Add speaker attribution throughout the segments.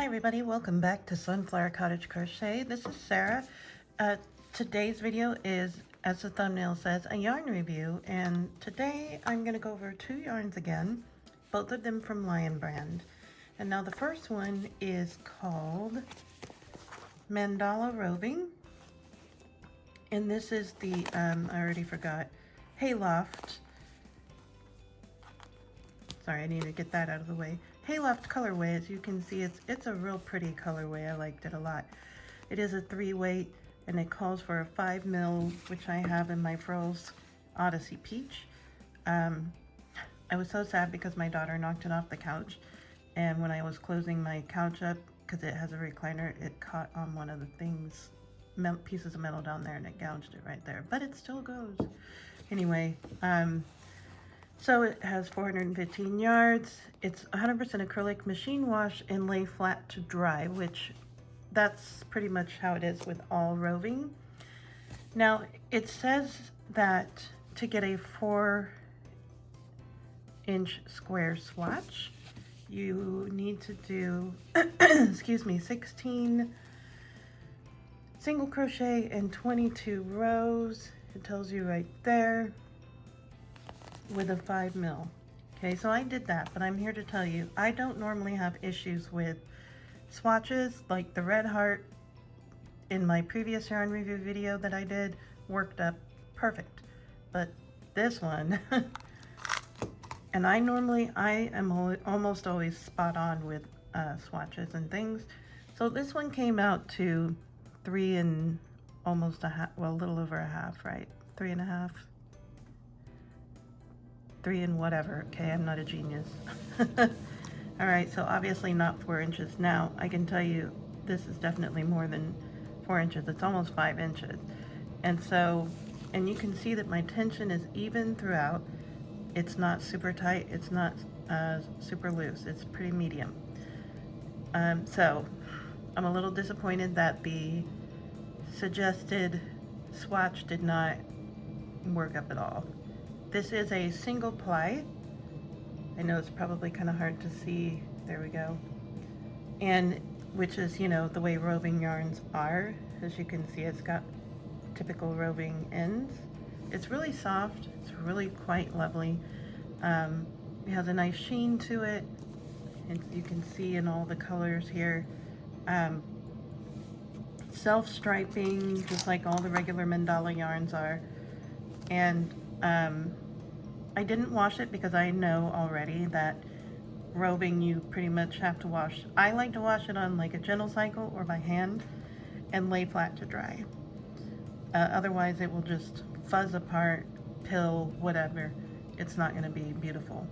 Speaker 1: Hi everybody, welcome back to Sunflower Cottage Crochet. This is Sarah. Today's video is, as the thumbnail says, a yarn review, and today I'm going to go over two yarns again, both of them from Lion Brand. And now the first one is called Mandala Roving, and this is the, I already forgot, Hayloft. Sorry, I need to get that out of the way. Hayloft colorway. As you can see, it's a real pretty colorway. I liked it a lot. It is a 3-weight and it calls for a 5mm, which I have in my Frills Odyssey Peach. I was so sad because my daughter knocked it off the couch, and when I was closing my couch up, because it has a recliner, it caught on one of the things, pieces of metal down there, and it gouged it right there, but it still goes. Anyway, so it has 415 yards. It's 100% acrylic, machine wash, and lay flat to dry, which that's pretty much how it is with all roving. Now, it says that to get a 4-inch square swatch, you need to do, excuse me, 16 single crochet and 22 rows. It tells you right there, with a 5mm. Okay, so I did that, but I'm here to tell you, I don't normally have issues with swatches. Like the red heart in my previous yarn review video that I did worked up perfect, but this one and I am almost always spot on with swatches and things, so this one came out to 3 and almost a half, well, a little over a half, right? 3.5, 3 and whatever. Okay, I'm not a genius. All right, so obviously not 4 inches. Now I can tell you this is definitely more than 4 inches. It's almost 5 inches. And so, and you can see that my tension is even throughout. It's not super tight, it's not super loose, it's pretty medium. So I'm a little disappointed that the suggested swatch did not work up at all. This is a single ply. I know it's probably kind of hard to see. There we go. And which is, you know, the way roving yarns are. As you can see, it's got typical roving ends. It's really soft. It's really quite lovely. It has a nice sheen to it. And you can see in all the colors here. Self-striping, just like all the regular mandala yarns are. And I didn't wash it because I know already that roving you pretty much have to wash. I like to wash it on like a gentle cycle or by hand and lay flat to dry. Otherwise it will just fuzz apart, pill, whatever. It's not going to be beautiful.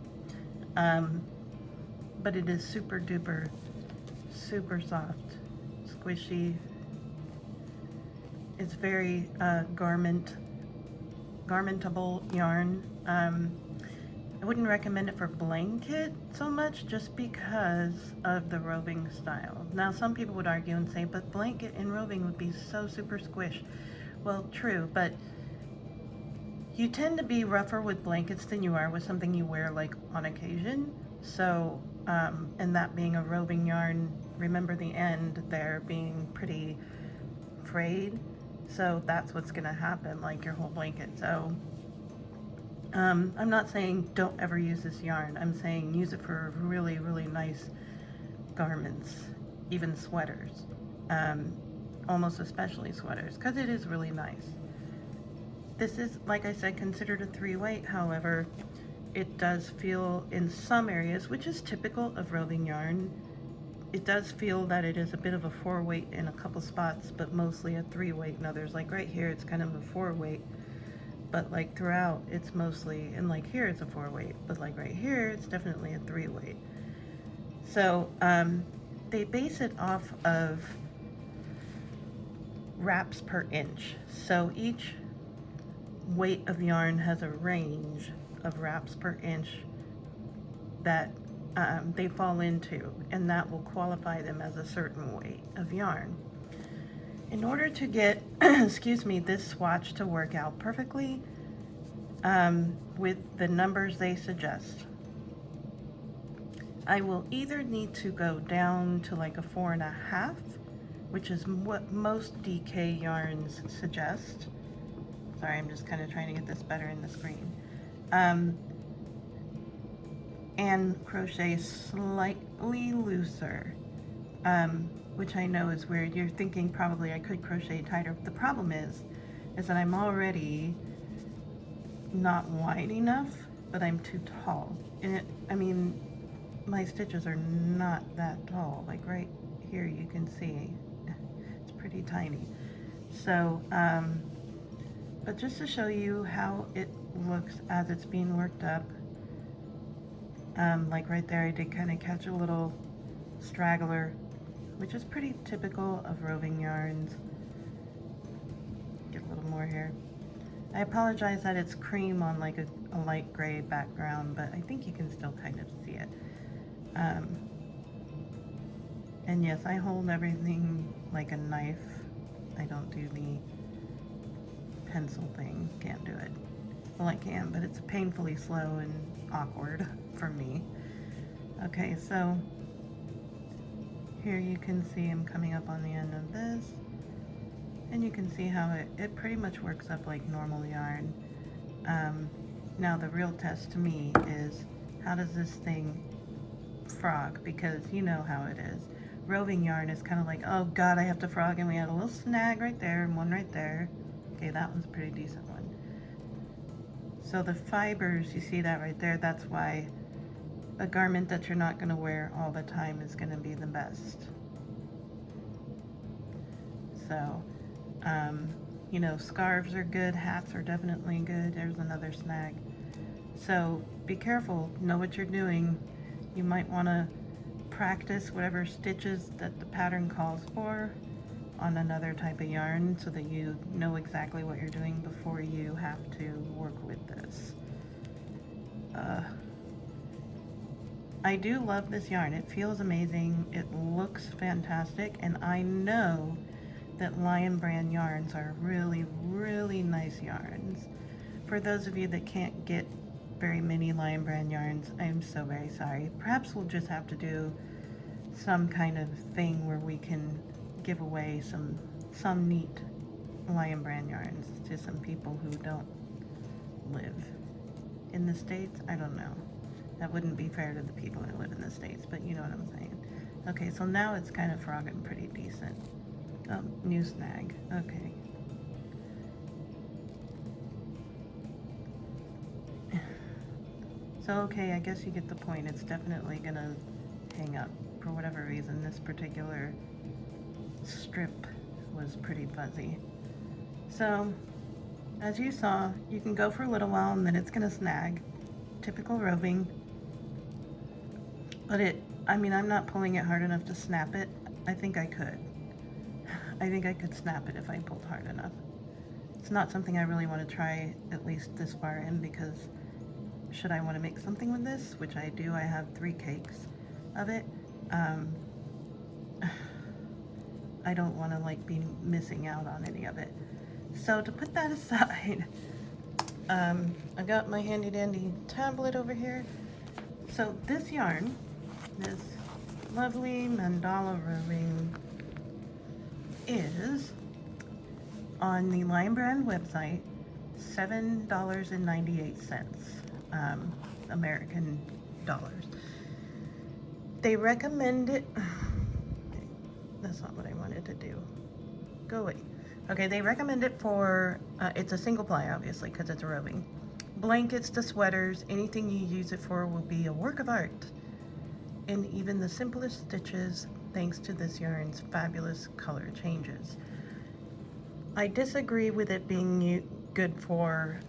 Speaker 1: But it is super duper, super soft, squishy. It's very garmentable yarn. I wouldn't recommend it for blanket so much just because of the roving style. Now some people would argue and say, but blanket and roving would be so super squish. Well, true, but you tend to be rougher with blankets than you are with something you wear like on occasion. So, and that being a roving yarn, remember the end there being pretty frayed. So that's what's gonna happen, like your whole blanket. So I'm not saying don't ever use this yarn. I'm saying use it for really, really nice garments, even sweaters, almost especially sweaters, because it is really nice. This is, like I said, considered a 3-weight. However, it does feel in some areas, which is typical of roving yarn, it does feel that it is a bit of a 4-weight in a couple spots, but mostly a 3-weight in others. Like right here, it's kind of a 4-weight, but like throughout, it's mostly, and like here, it's a 4-weight, but like right here, it's definitely a 3-weight. So they base it off of wraps per inch. So each weight of yarn has a range of wraps per inch that they fall into, and that will qualify them as a certain weight of yarn. In order to get, excuse me, this swatch to work out perfectly with the numbers they suggest, I will either need to go down to like a 4.5, which is what most DK yarns suggest. Sorry, I'm just kind of trying to get this better in the screen. And crochet slightly looser, which I know is weird. You're thinking probably I could crochet tighter. The problem is that I'm already not wide enough, but I'm too tall. And I mean, my stitches are not that tall. Like right here, you can see it's pretty tiny. So, but just to show you how it looks as it's being worked up, like right there, I did kind of catch a little straggler, which is pretty typical of roving yarns. Get a little more here. I apologize that it's cream on like a light gray background, but I think you can still kind of see it. And yes, I hold everything like a knife. I don't do the pencil thing, can't do it. Well, I can, but it's painfully slow and awkward for me. Okay, so here you can see I'm coming up on the end of this, and you can see how it pretty much works up like normal yarn. Now the real test to me is, how does this thing frog? Because you know how it is. Roving yarn is kind of like, oh god, I have to frog, and we had a little snag right there and one right there. Okay, that one's a pretty decent one. So the fibers, you see that right there, that's why a garment that you're not going to wear all the time is going to be the best. So, you know, scarves are good, hats are definitely good. There's another snag. So be careful, know what you're doing. You might want to practice whatever stitches that the pattern calls for on another type of yarn so that you know exactly what you're doing before you have to work with this. I do love this yarn. It feels amazing. It looks fantastic, and I know that Lion Brand yarns are really, really nice yarns. For those of you that can't get very many Lion Brand yarns, I'm so very sorry. Perhaps we'll just have to do some kind of thing where we can give away some neat Lion Brand yarns to some people who don't live in the States. I don't know. That wouldn't be fair to the people that live in the States, but you know what I'm saying. Okay, so now it's kind of frogging pretty decent. Oh, new snag. Okay. So, okay, I guess you get the point. It's definitely gonna hang up. For whatever reason, this particular strip was pretty fuzzy. So, as you saw, you can go for a little while and then it's gonna snag. Typical roving. But I mean, I'm not pulling it hard enough to snap it. I think I could. I think I could snap it if I pulled hard enough. It's not something I really want to try, at least this far in, because should I want to make something with this, which I do, I have 3 cakes of it, I don't want to like be missing out on any of it. So to put that aside, I got my handy dandy tablet over here. So this yarn, this lovely Mandala Ring, is on the Lion Brand website $7.98 American dollars. They recommend it. That's not what I wanted to do. Go away. Okay, they recommend it for, it's a single ply obviously because it's a roving. Blankets to sweaters, anything you use it for will be a work of art. And even the simplest stitches, thanks to this yarn's fabulous color changes. I disagree with it being good for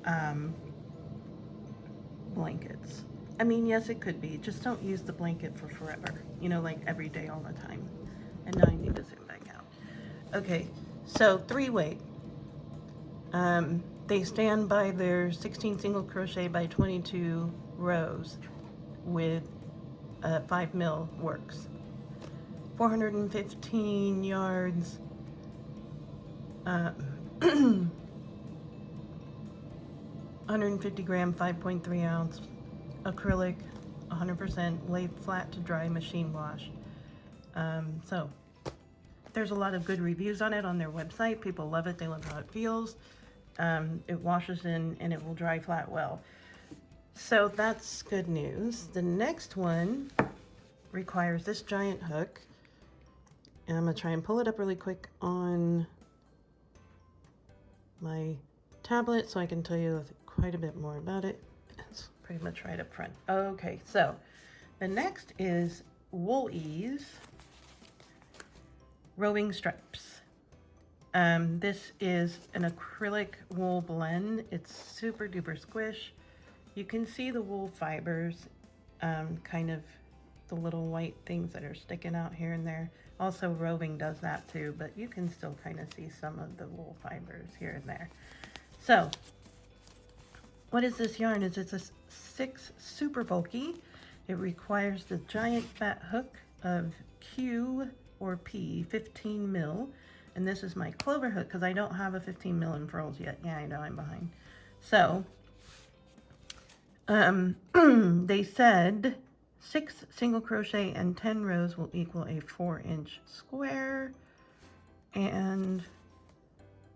Speaker 1: blankets. I mean, yes, it could be. Just don't use the blanket for forever. You know, like every day, all the time. And now I need to zoom back out. Okay, so 3-weight. They stand by their 16 single crochet by 22 rows with 5 mil works. 415 yards. 150 gram, 5.3 ounce acrylic 100% lay flat to dry machine wash. So there's a lot of good reviews on it on their website. People love it. They love how it feels. It washes in and it will dry flat well. So that's good news. The next one requires this giant hook. And I'm going to try and pull it up really quick on my tablet so I can tell you quite a bit more about it. It's pretty much right up front. Okay, so the next is Wool-Ease Roving Stripes. This is an acrylic wool blend. It's super duper squish. You can see the wool fibers, kind of the little white things that are sticking out here and there. Also, Roving does that too, but you can still kind of see some of the wool fibers here and there. So, what is this yarn? It's a 6 super bulky. It requires the giant fat hook of Q or P 15 mil, and this is my clover hook because I don't have a 15 mil in furls yet. Yeah, I know I'm behind. So, they said 6 single crochet and 10 rows will equal a 4-inch square, and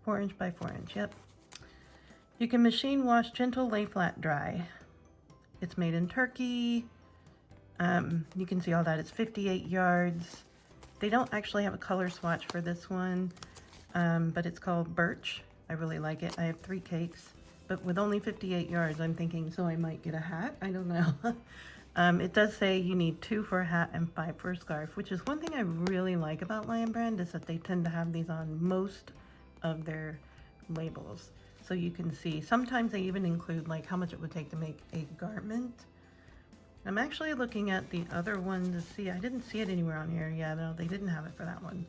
Speaker 1: 4 inch by 4 inch. Yep. You can machine wash, gentle, lay flat, dry. It's made in Turkey. You can see all that. It's 58 yards. They don't actually have a color swatch for this one, but it's called Birch. I really like it. I have 3 cakes, but with only 58 yards, I'm thinking, so I might get a hat. I don't know. It does say you need 2 for a hat and 5 for a scarf, which is one thing I really like about Lion Brand, is that they tend to have these on most of their labels. So you can see, sometimes they even include like how much it would take to make a garment. I'm actually looking at the other one to see, I didn't see it anywhere on here. Yeah, no, they didn't have it for that one.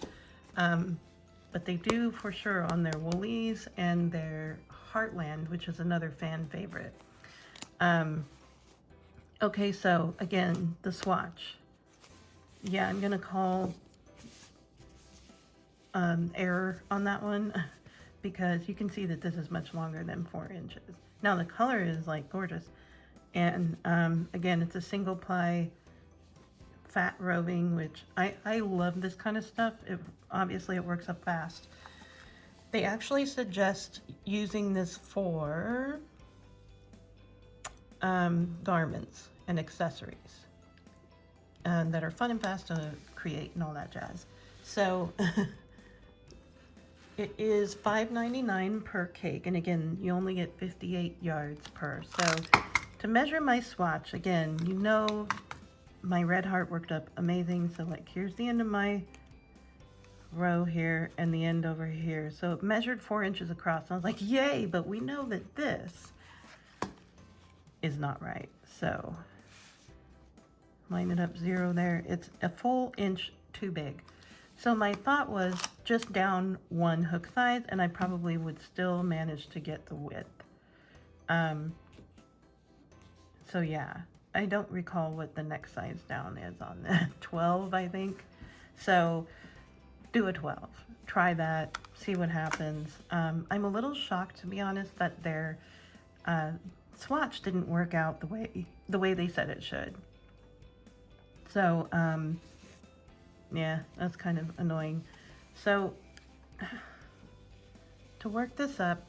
Speaker 1: But they do for sure on their Woolies and their Heartland, which is another fan favorite. Okay, so again, the swatch. Yeah, I'm gonna call error on that one because you can see that this is much longer than 4 inches. Now the color is like gorgeous. And again, it's a single ply fat roving, which I love this kind of stuff. Obviously it works up fast. They actually suggest using this for garments and accessories that are fun and fast to create and all that jazz. So it is $5.99 per cake, and again, you only get 58 yards per. So to measure my swatch, again, you know my red heart worked up amazing. So like, here's the end of my row here and the end over here. So it measured 4 inches across. I was like, yay, but we know that this is not right. So line it up 0 there. It's a full inch too big. So my thought was just down 1 hook size and I probably would still manage to get the width. So yeah, I don't recall what the next size down is on that. 12, I think. So do a 12. Try that, see what happens. I'm a little shocked, to be honest, that their swatch didn't work out the way they said it should. So yeah, that's kind of annoying. So to work this up,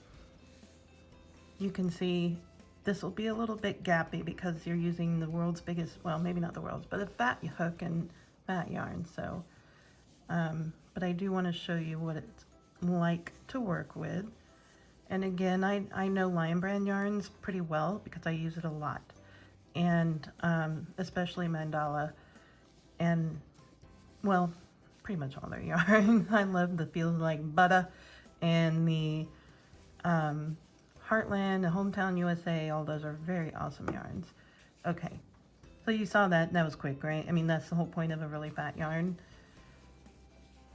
Speaker 1: you can see this will be a little bit gappy because you're using the world's biggest, well, maybe not the world's, but a fat hook and fat yarn. So, but I do want to show you what it's like to work with. And again, I know Lion Brand yarns pretty well because I use it a lot. And especially Mandala and, well, pretty much all their yarn. I love the Feels Like Butter and the Heartland, the Hometown USA. All those are very awesome yarns. Okay, so you saw that. That was quick, right? I mean, that's the whole point of a really fat yarn.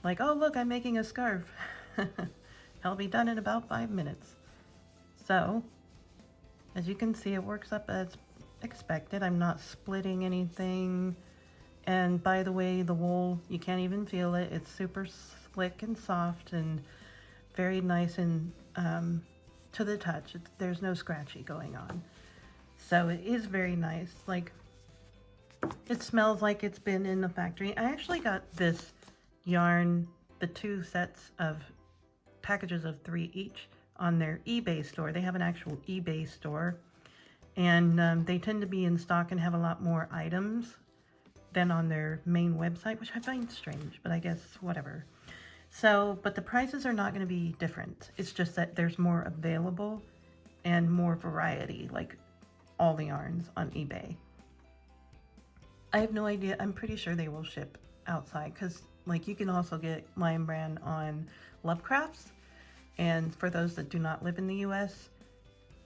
Speaker 1: Like, oh, look, I'm making a scarf. I'll be done in about 5 minutes. So, as you can see, it works up as expected. I'm not splitting anything. And by the way, the wool, you can't even feel it. It's super slick and soft and very nice and to the touch. There's no scratchy going on. So it is very nice. Like, It smells like it's been in the factory. I actually got this yarn, the 2 sets of packages of 3 each on their eBay store. They have an actual eBay store, and they tend to be in stock and have a lot more items than on their main website, which I find strange, but I guess whatever. So, but the prices are not going to be different. It's just that there's more available and more variety, like all the yarns on eBay. I have no idea. I'm pretty sure they will ship outside, because like you can also get Lion Brand on Lovecrafts, and for those that do not live in the US.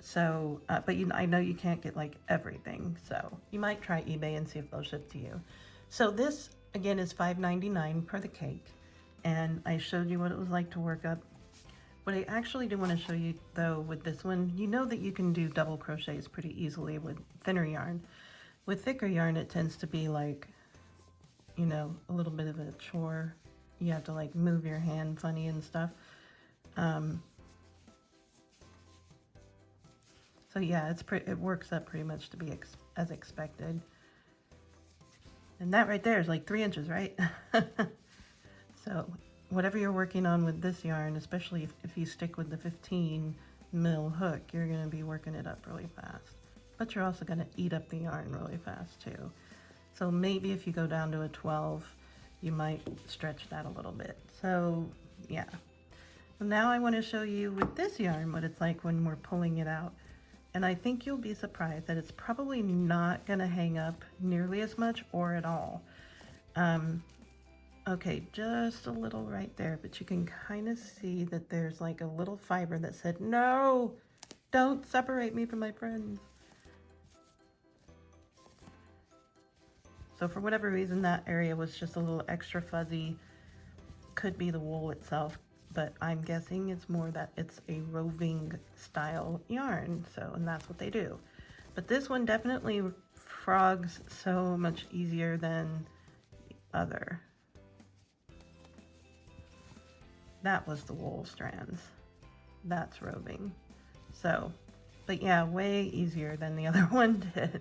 Speaker 1: So, but I know you can't get like everything, so you might try eBay and see if they'll ship to you. So this again is $5.99 per the cake, and I showed you what it was like to work up. What I actually do want to show you though with this one, you know that you can do double crochets pretty easily with thinner yarn. With thicker yarn, it tends to be like, you know, a little bit of a chore. You have to like move your hand funny and stuff. So yeah, it works up pretty much to be as expected. And that right there is like 3 inches, right? So whatever you're working on with this yarn, especially if you stick with the 15 mil hook, you're going to be working it up really fast. But you're also going to eat up the yarn really fast too. So maybe if you go down to a 12, you might stretch that a little bit. So yeah. Now I want to show you with this yarn what it's like when we're pulling it out. And I think you'll be surprised that it's probably not going to hang up nearly as much or at all. Okay, just a little right there, but you can kind of see that there's like a little fiber that said, no, don't separate me from my friends. So for whatever reason, that area was just a little extra fuzzy. Could be the wool itself, but I'm guessing it's more that it's a roving style yarn. So, and that's what they do. But this one definitely frogs so much easier than the other. That was the wool strands. That's roving. So, but yeah, way easier than the other one did.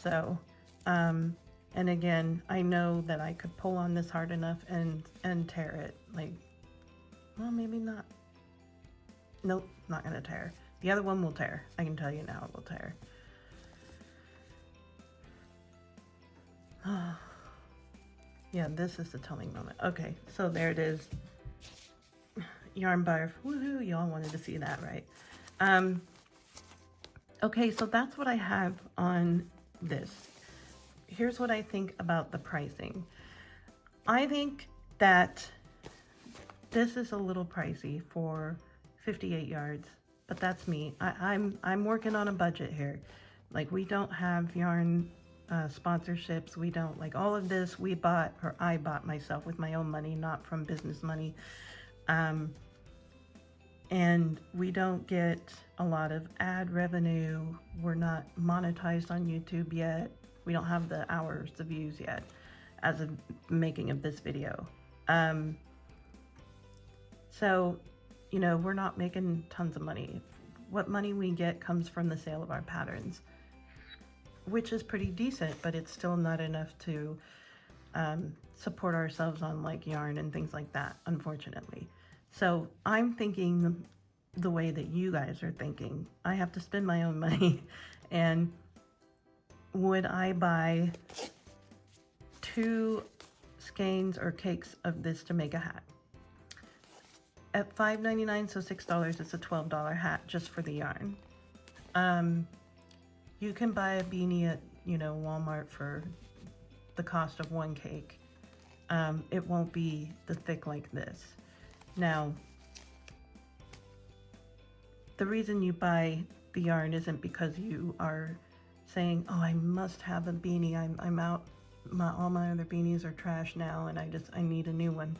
Speaker 1: So, and again, I know that I could pull on this hard enough and tear it. Like, well, maybe not. Nope, not gonna tear. The other one will tear. I can tell you now it will tear. Yeah, this is the telling moment. Okay, so there it is. Yarn barf. Woohoo, y'all wanted to see that, right? Okay, so that's what I have on this. Here's what I think about the pricing. I think that this is a little pricey for 58 yards, but that's me. I'm working on a budget here. Like, we don't have yarn sponsorships. We don't, like, all of this we bought, or I bought myself with my own money, not from business money. And we don't get a lot of ad revenue. We're not monetized on YouTube yet. We don't have the hours of views yet as of making of this video. So, you know, we're not making tons of money. What money we get comes from the sale of our patterns, which is pretty decent, but it's still not enough to support ourselves on like yarn and things like that, unfortunately. So I'm thinking the way that you guys are thinking. I have to spend my own money, and would I buy 2 skeins or cakes of this to make a hat? At $5.99, so $6, it's a $12 hat just for the yarn. You can buy a beanie at, you know, Walmart for the cost of 1 cake. It won't be the thick like this. Now, the reason you buy the yarn isn't because you are saying, oh, I must have a beanie. I'm out. All my other beanies are trash now, and I need a new one.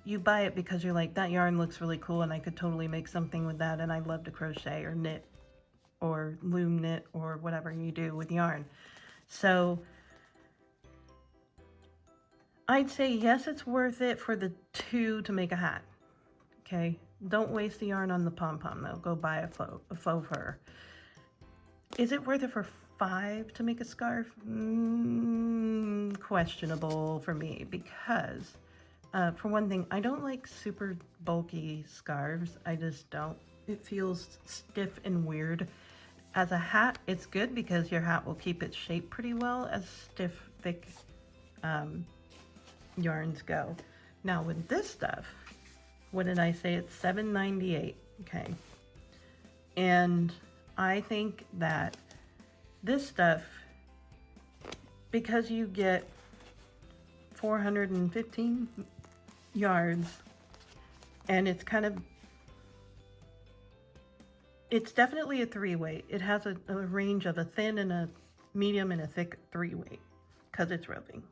Speaker 1: You buy it because you're like, that yarn looks really cool, and I could totally make something with that, and I love to crochet or knit or loom knit or whatever you do with yarn. So I'd say yes, it's worth it for the 2 to make a hat. Okay, don't waste the yarn on the pom-pom though. Go buy a faux fur. Is it worth it for 5 to make a scarf, questionable for me because, for one thing, I don't like super bulky scarves. I just don't. It feels stiff and weird. As a hat, it's good because your hat will keep its shape pretty well as stiff, thick yarns go. Now with this stuff, what did I say? It's $7.98. Okay. And I think that this stuff, because you get 415 yards, and it's definitely a 3-weight. It has a range of a thin and a medium and a thick 3-weight because it's roving.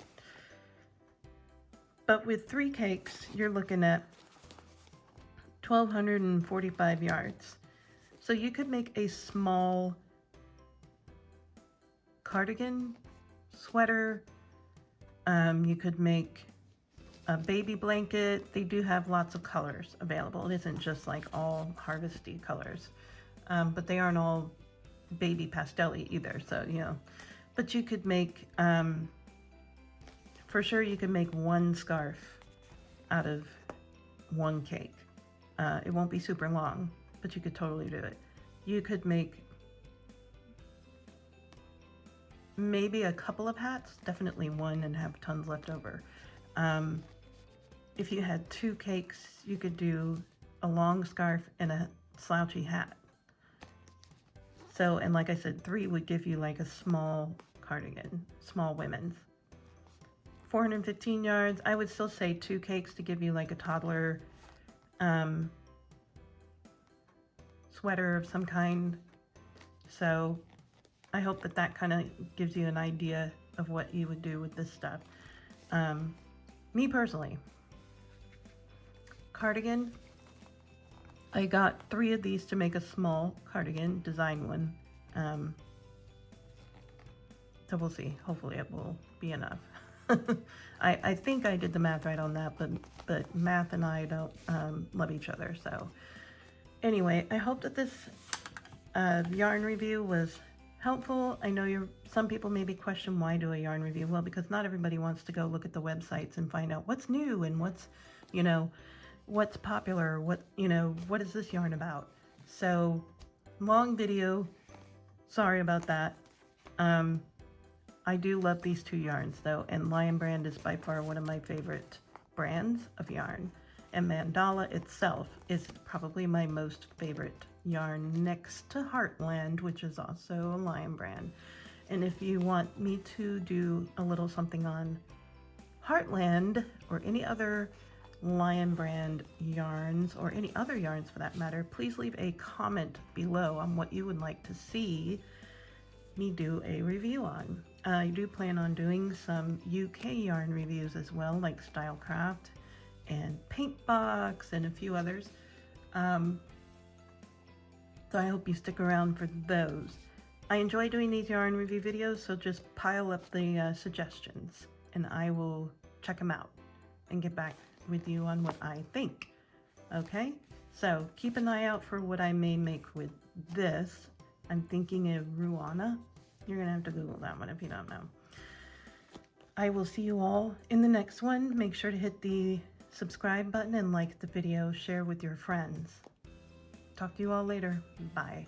Speaker 1: But with 3 cakes, you're looking at 1,245 yards. So you could make a small cardigan, sweater. You could make a baby blanket. They do have lots of colors available. It isn't just like all harvesty colors, but they aren't all baby pastel-y either. So, you know, but you could make, for sure you could make 1 scarf out of 1 cake. It won't be super long, but you could totally do it. You could make maybe a couple of hats, definitely 1, and have tons left over. If you had 2 cakes, you could do a long scarf and a slouchy hat. So, and like I said, 3 would give you like a small cardigan, small women's. 415 yards, I would still say 2 cakes to give you like a toddler sweater of some kind. So I hope that that kind of gives you an idea of what you would do with this stuff. Me personally, cardigan, I got 3 of these to make a small cardigan, design one. So we'll see. Hopefully it will be enough. I think I did the math right on that, but math and I don't love each other. So anyway, I hope that this yarn review was helpful. I know some people maybe question why do a yarn review. Well, because not everybody wants to go look at the websites and find out what's new and what's, you know, what's popular, what is this yarn about. So long video, sorry about that. I do love these 2 yarns though, and Lion Brand is by far one of my favorite brands of yarn, and Mandala itself is probably my most favorite yarn next to Heartland, which is also a Lion Brand. And if you want me to do a little something on Heartland or any other Lion Brand yarns, or any other yarns for that matter, please leave a comment below on what you would like to see me do a review on. I do plan on doing some UK yarn reviews as well, like Stylecraft and Paintbox and a few others. So I hope you stick around for those. I enjoy doing these yarn review videos, so just pile up the suggestions and I will check them out and get back with you on what I think. Okay, so keep an eye out for what I may make with this. I'm thinking of Ruana. You're gonna have to Google that one if you don't know. I will see you all in the next one. Make sure to hit the subscribe button and like the video, share with your friends. Talk to you all later. Bye.